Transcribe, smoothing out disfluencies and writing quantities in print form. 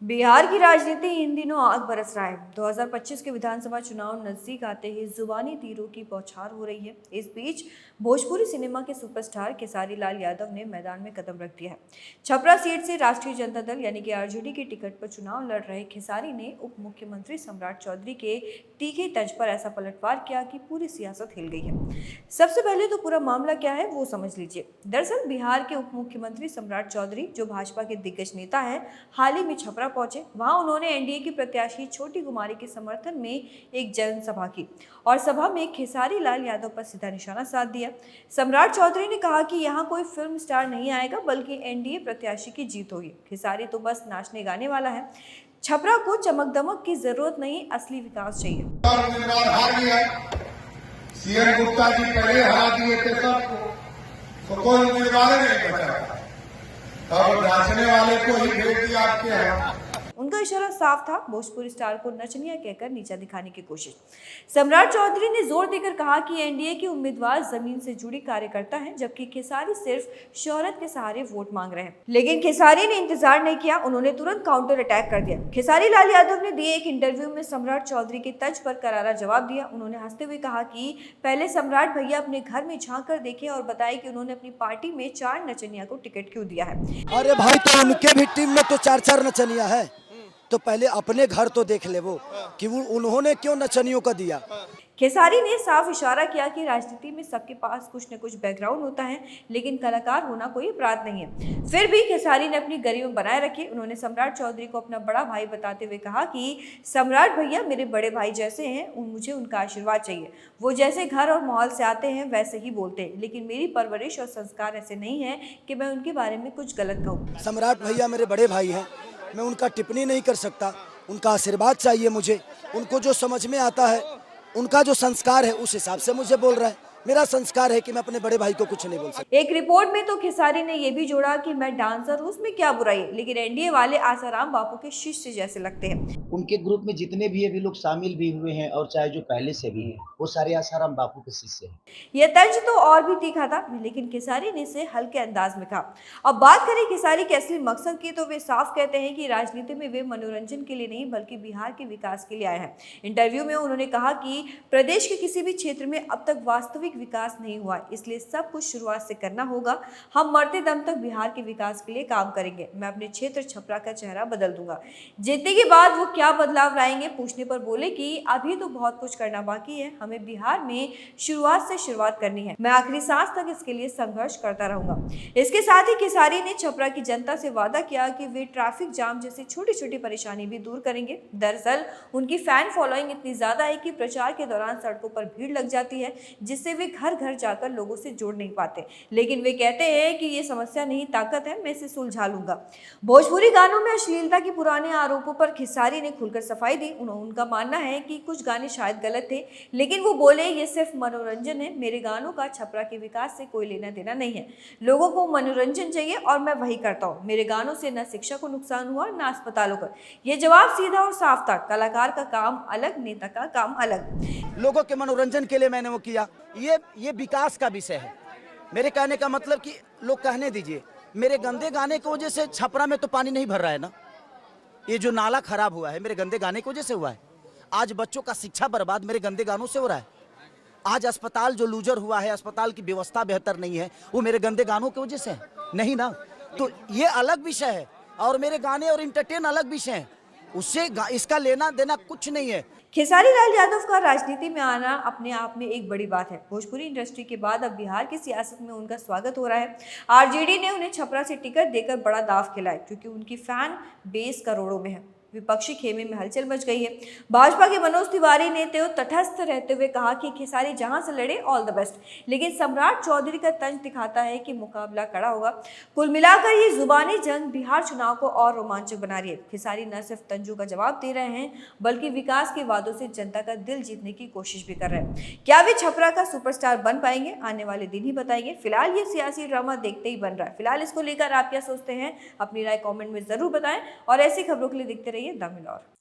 बिहार की राजनीति इन दिनों आग बरस रहा है। 2025 के विधानसभा चुनाव नजदीक आते ही जुबानी तीरों की बौछार हो रही है। इस बीच भोजपुरी सिनेमा के सुपरस्टार खेसारी लाल यादव ने मैदान में कदम रख दिया है। छपरा सीट से राष्ट्रीय जनता दल यानी कि आरजेडी के टिकट पर चुनाव लड़ रहे खेसारी ने उप मुख्यमंत्री सम्राट चौधरी के तीखे तंज पर ऐसा पलटवार किया कि पूरी सियासत हिल गई है। सबसे पहले तो पूरा मामला क्या है वो समझ लीजिए। दरअसल बिहार के उप मुख्यमंत्री सम्राट चौधरी, जो भाजपा के दिग्गज नेता हैं, हाल ही में छपरा पहुंचे। वहां उन्होंने एनडीए की प्रत्याशी छोटी कुमारी के समर्थन में एक जनसभा की और सभा में खेसारी लाल यादव पर सीधा निशाना साध दिया। सम्राट चौधरी ने कहा कि यहाँ कोई फिल्म स्टार नहीं आएगा, बल्कि एनडीए प्रत्याशी की जीत होगी। खेसारी तो बस नाचने गाने वाला है। छपरा को चमक दमक की जरूरत नहीं, असली विकास चाहिए। सीएम गुप्ता जी पहले हरा दिए थे सबको, तो कोई उम्मीदवार नहीं बचा। अब नाचने वाले को ही भेज दिया आपके यहाँ। उनका इशारा साफ था, भोजपुरी स्टार को नचनिया कहकर नीचा दिखाने की कोशिश। सम्राट चौधरी ने जोर देकर कहा कि एनडीए के उम्मीदवार जमीन से जुड़ी कार्यकर्ता हैं, जबकि खेसारी सिर्फ शोहरत के सहारे वोट मांग रहे हैं। लेकिन खेसारी ने इंतजार नहीं किया, उन्होंने तुरंत काउंटर अटैक कर दिया। खेसारी लाल यादव ने दिए एक इंटरव्यू में सम्राट चौधरी के तंज पर करारा जवाब दिया। उन्होंने हंसते हुए कहा कि पहले सम्राट भैया अपने घर में झांक कर देखे और बताए कि उन्होंने अपनी पार्टी में 4 नचनिया को टिकट क्यों दिया है। अरे भाई, तो उनके भी टीम में तो 4 नचनिया है, तो पहले अपने घर तो देख ले वो कि वो उन्होंने क्यों नचनियों का दिया। खेसारी ने साफ इशारा किया कि राजनीति में सबके पास कुछ न कुछ बैकग्राउंड होता है, लेकिन कलाकार होना कोई अपराध नहीं है। फिर भी खेसारी ने अपनी गरिमा बनाए रखी। उन्होंने सम्राट चौधरी को अपना बड़ा भाई बताते हुए कहा कि सम्राट भैया मेरे बड़े भाई जैसे हैं, मुझे उनका आशीर्वाद चाहिए। वो जैसे घर और माहौल से आते हैं वैसे ही बोलते हैं, लेकिन मेरी परवरिश और संस्कार ऐसे नहीं है कि मैं उनके बारे में कुछ गलत कहूँ। सम्राट भैया मेरे बड़े भाई हैं, मैं उनका टिप्पणी नहीं कर सकता, उनका आशीर्वाद चाहिए मुझे। उनको जो समझ में आता है, उनका जो संस्कार है, उस हिसाब से मुझे बोल रहा है। मेरा संस्कार है कि मैं अपने बड़े भाई को कुछ नहीं बोल सकता। एक रिपोर्ट में तो खेसारी ने यह भी जोड़ा कि मैं डांसर हूँ, उसमें क्या बुराई है, लेकिन एनडीए वाले आसाराम बापू के शिष्य जैसे लगते हैं। उनके ग्रुप में जितने भी अभी लोग शामिल भी हुए हैं और चाहे जो पहले से भी हैं, वो सारे आसाराम बापू के शिष्य हैं। यह तंज तो और भी तीखा था, लेकिन खेसारी ने इसे हल्के अंदाज में कहा। अब बात करें खेसारी के असली मकसद की, तो वे साफ कहते हैं कि राजनीति में वे मनोरंजन के लिए नहीं, बल्कि बिहार के विकास के लिए आए हैं। इंटरव्यू में उन्होंने कहा कि प्रदेश के किसी भी क्षेत्र में अब तक वास्तविक विकास नहीं हुआ, इसलिए सब कुछ शुरुआत से करना होगा। हम मरते दम तक बिहार के विकास के लिए काम करेंगे। मैं अपने क्षेत्र छपरा का चेहरा बदल दूंगा। जीतने के बाद वो क्या बदलाव लाएंगे, पूछने पर बोले कि अभी तो बहुत कुछ करना बाकी है, हमें बिहार में शुरुआत से शुरुआत करनी है। मैं आखिरी सांस तक इसके लिए संघर्ष करता रहूंगा। इसके साथ ही खेसारी ने छपरा की जनता से वादा किया कि वे ट्रैफिक जाम जैसी छोटी छोटी परेशानी भी दूर करेंगे। दरअसल उनकी फैन फॉलोइंग इतनी ज्यादा है कि प्रचार के दौरान सड़कों पर भीड़ लग जाती है, जिससे वे घर घर जाकर लोगों से जोड़ नहीं पाते। लेकिन वे कहते हैं कि ये समस्या नहीं, ताकत है, मैं इसे सुलझा लूंगा। भोजपुरी गानों में अश्लीलता के पुराने आरोपों पर खेसारी ने खुलकर सफाई दी। उनका मानना है कि कुछ गाने शायद गलत थे, लेकिन वो बोले ये सिर्फ मनोरंजन है। मेरे गानों का छपरा के विकास से कोई लेना देना नहीं है। लोगों को मनोरंजन चाहिए और मैं वही करता हूँ। मेरे गानों से न शिक्षा को नुकसान हुआ, न अस्पतालों का। ये जवाब सीधा और साफ था। कलाकार का काम अलग, नेता का काम अलग। लोगों के मनोरंजन के लिए मैंने वो किया। ये विकास का विषय है। मेरे कहने का मतलब कि लोग कहने दीजिए, मेरे गंदे गाने की वजह से छपरा में तो पानी नहीं भर रहा है ना। ये जो नाला खराब हुआ है मेरे गंदे गाने की वजह से हुआ है। आज बच्चों का शिक्षा बर्बाद मेरे गंदे गानों से हो रहा है। आज अस्पताल जो लूजर हुआ है, अस्पताल की व्यवस्था बेहतर नहीं है, वो मेरे गंदे गानों की वजह से है नहीं ना। तो ये अलग विषय है और मेरे गाने और इंटरटेन अलग विषय है, उससे इसका लेना देना कुछ नहीं है। खेसारी लाल यादव का राजनीति में आना अपने आप में एक बड़ी बात है। भोजपुरी इंडस्ट्री के बाद अब बिहार की सियासत में उनका स्वागत हो रहा है। आरजेडी ने उन्हें छपरा से टिकट देकर बड़ा दाव खिलाया, क्योंकि उनकी फैन बेस करोड़ों में है। विपक्षी खेमे में हलचल मच गई है। भाजपा के मनोज तिवारी ने तो तटस्थ रहते हुए कहा कि खेसारी जहां से लड़े ऑल द बेस्ट, लेकिन सम्राट चौधरी का तंज दिखाता है कि मुकाबला कड़ा होगा। कुल मिलाकर ये जुबानी जंग बिहार चुनाव को और रोमांचक बना रही है। खेसारी न सिर्फ तंजों का जवाब दे रहे हैं, बल्कि विकास के वादों से जनता का दिल जीतने की कोशिश भी कर रहे हैं। क्या वे छपरा का सुपरस्टार बन पाएंगे, आने वाले दिन ही बताएंगे। फिलहाल ये सियासी ड्रामा देखते ही बन रहा है। फिलहाल इसको लेकर आप क्या सोचते हैं, अपनी राय कॉमेंट में जरूर बताएं और ऐसी खबरों के लिए देखते रहिए द मिरर।